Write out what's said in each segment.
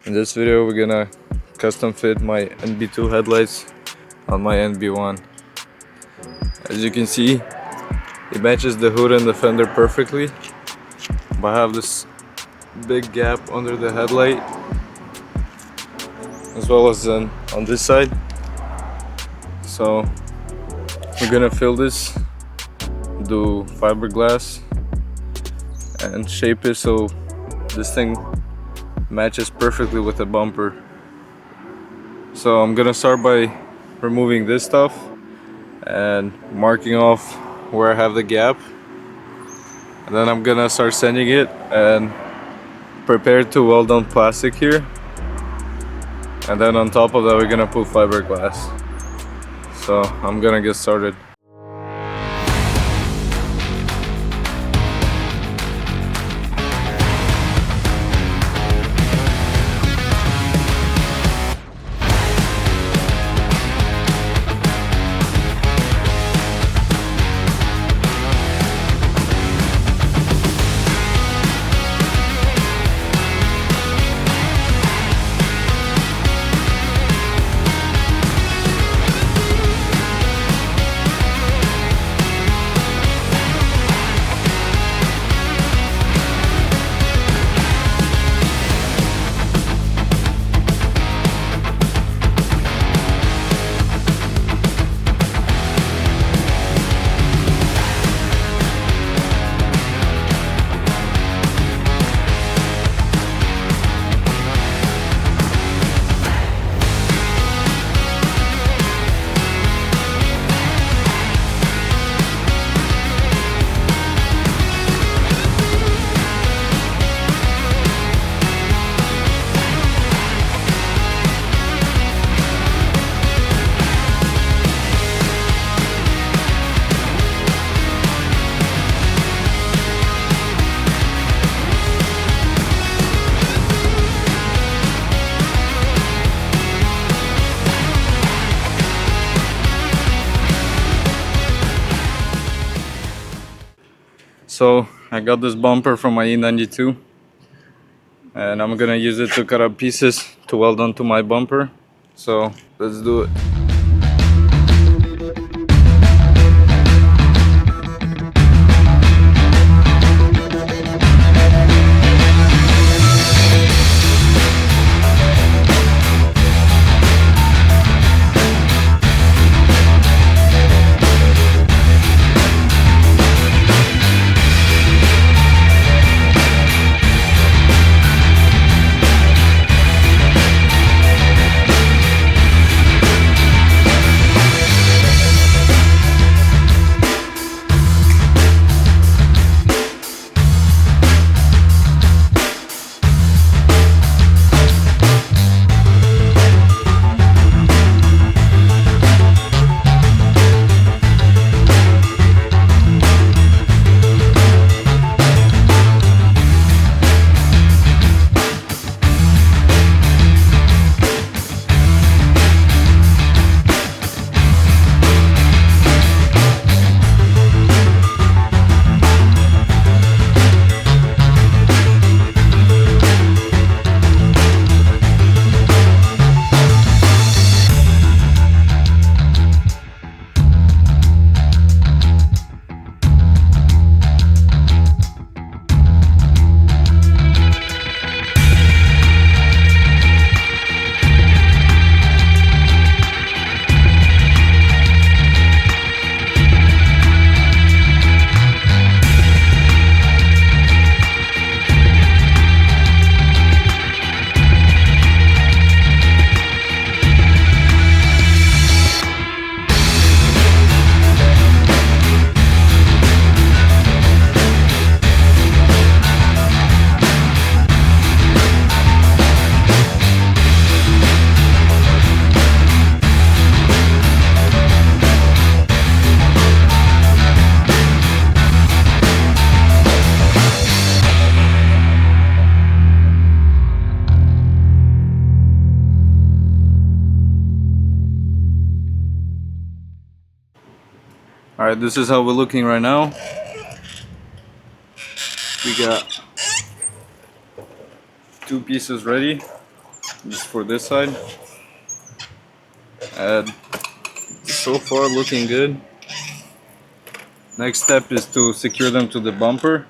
In this video we're gonna custom fit my NB2 headlights on my NB1. As you can see, it matches the hood and the fender perfectly, but I have this big gap under the headlight as well as on this side. So we're gonna fill this, do fiberglass and shape it so this thing matches perfectly with the bumper. So I'm gonna start by removing this stuff and marking off where I have the gap, and then I'm gonna start sanding it and prepare to weld on plastic here, and then on top of that we're gonna put fiberglass. So I'm gonna get started. So I got this bumper from my NB2 and I'm gonna use it to cut up pieces to weld onto my bumper. So let's do it. Alright, this is how we're looking right now. We got two pieces ready. just for this side. And so far looking good. Next step is to secure them to the bumper.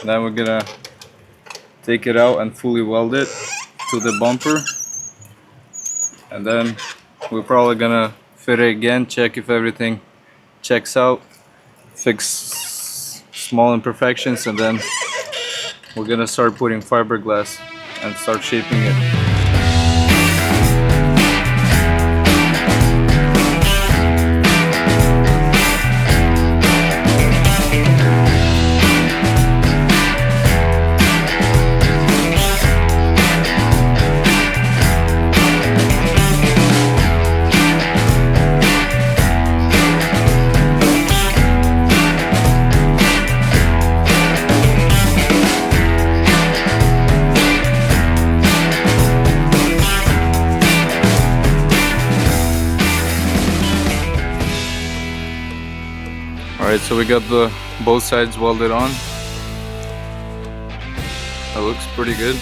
Then we're gonna take it out and fully weld it to the bumper. And then we're probably gonna fit it again, check if everything checks out, fix small imperfections, and then we're gonna start putting fiberglass and start shaping it. Alright, so we got both sides welded on. That looks pretty good.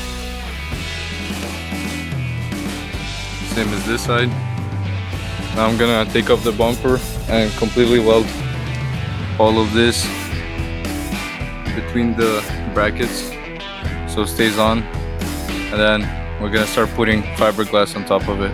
Same as this side. Now I'm gonna take off the bumper and completely weld all of this between the brackets so it stays on. And then we're gonna start putting fiberglass on top of it.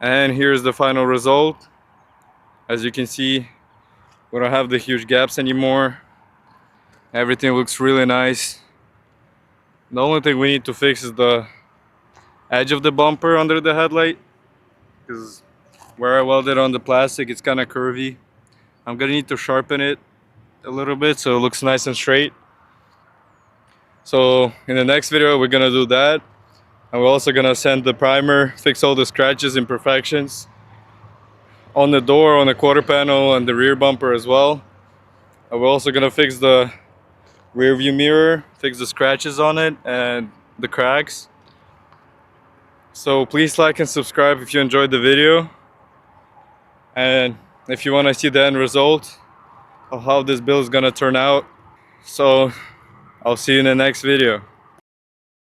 And here's the final result. As you can see, we don't have the huge gaps anymore. Everything looks really nice. The only thing we need to fix is the edge of the bumper under the headlight, because where I welded on the plastic, it's kind of curvy. I'm gonna need to sharpen it a little bit so it looks nice and straight. So in the next video we're gonna do that, and we're also gonna sand the primer, fix all the scratches, imperfections on the door, on the quarter panel, and the rear bumper as well. And we're also gonna fix the rear view mirror, fix the scratches on it and the cracks. So please like and subscribe if you enjoyed the video, and if you want to see the end result of how this build is gonna turn out. So I'll see you in the next video.